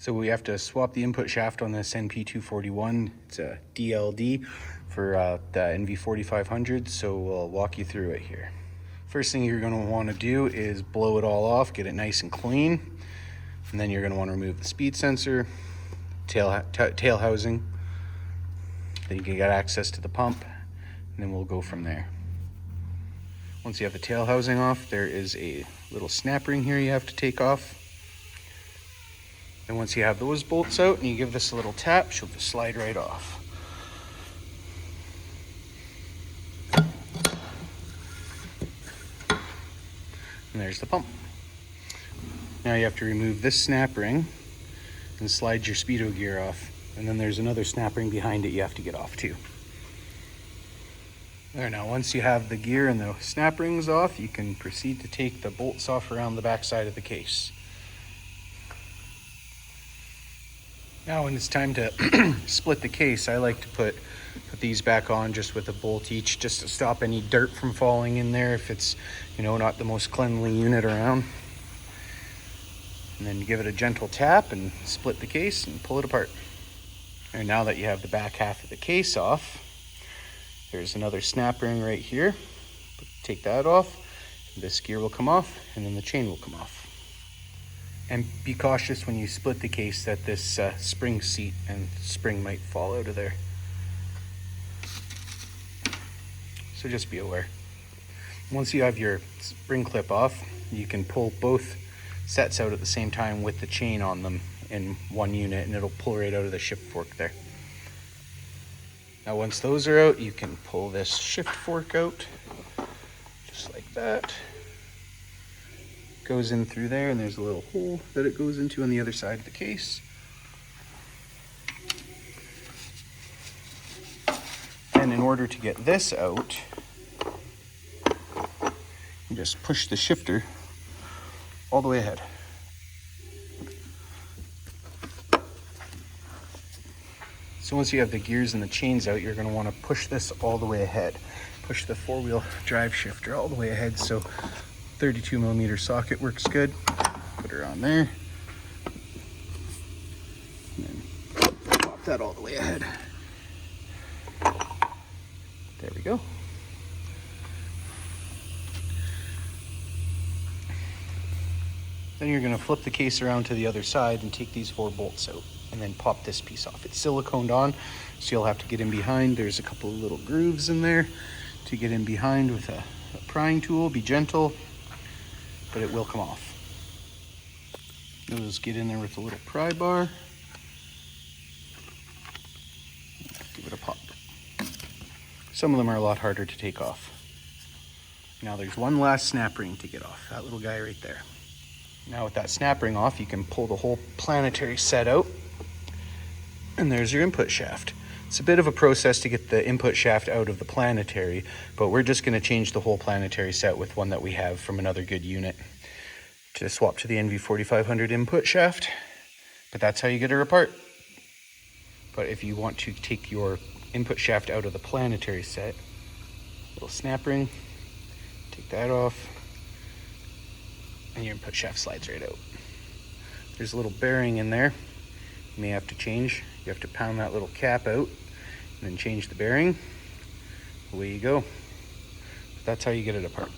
So we have to swap the input shaft on this Np241. It's a DLD for the NV4500, so we'll walk you through it here. First thing you're going to want to do is blow it all off, get it nice and clean, and then you're going to want to remove the speed sensor, tail housing, then you can get access to the pump, and then we'll go from there. Once you have the tail housing off, there is a little snap ring here you have to take off. And once you have those bolts out and you give this a little tap, she'll just slide right off. And there's the pump. Now you have to remove this snap ring and slide your speedo gear off. And then there's another snap ring behind it you have to get off too. There, now once you have the gear and the snap rings off, you can proceed to take the bolts off around the back side of the case. Now when it's time to split the case, I like to put these back on just with a bolt each, just to stop any dirt from falling in there if it's, not the most cleanly unit around. And then give it a gentle tap and split the case and pull it apart. And now that you have the back half of the case off, there's another snap ring right here. Take that off, this gear will come off, and then the chain will come off. And be cautious when you split the case that this spring seat and spring might fall out of there. So just be aware. Once you have your spring clip off, you can pull both sets out at the same time with the chain on them in one unit, and it'll pull right out of the shift fork there. Now once those are out, you can pull this shift fork out, just like that. Goes in through there, and there's a little hole that it goes into on the other side of the case. And in order to get this out, you just push the shifter all the way ahead. So once you have the gears and the chains out, you're going to want to push this all the way ahead. Push the four-wheel drive shifter all the way ahead, so 32mm socket works good. Put her on there. And then pop that all the way ahead. There we go. Then you're going to flip the case around to the other side and take these 4 bolts out, and then pop this piece off. It's siliconed on, so you'll have to get in behind. There's a couple of little grooves in there to get in behind with a prying tool. Be gentle, but it will come off. You'll just get in there with a little pry bar. Give it a pop. Some of them are a lot harder to take off. Now there's one last snap ring to get off, that little guy right there. Now with that snap ring off, you can pull the whole planetary set out, and there's your input shaft. It's a bit of a process to get the input shaft out of the planetary, but we're just going to change the whole planetary set with one that we have from another good unit to swap to the NV4500 input shaft. But that's how you get her apart. But if you want to take your input shaft out of the planetary set, little snap ring, take that off, and your input shaft slides right out. There's a little bearing in there you may have to change. You have to pound that little cap out and then change the bearing. Away you go. That's how you get it apart.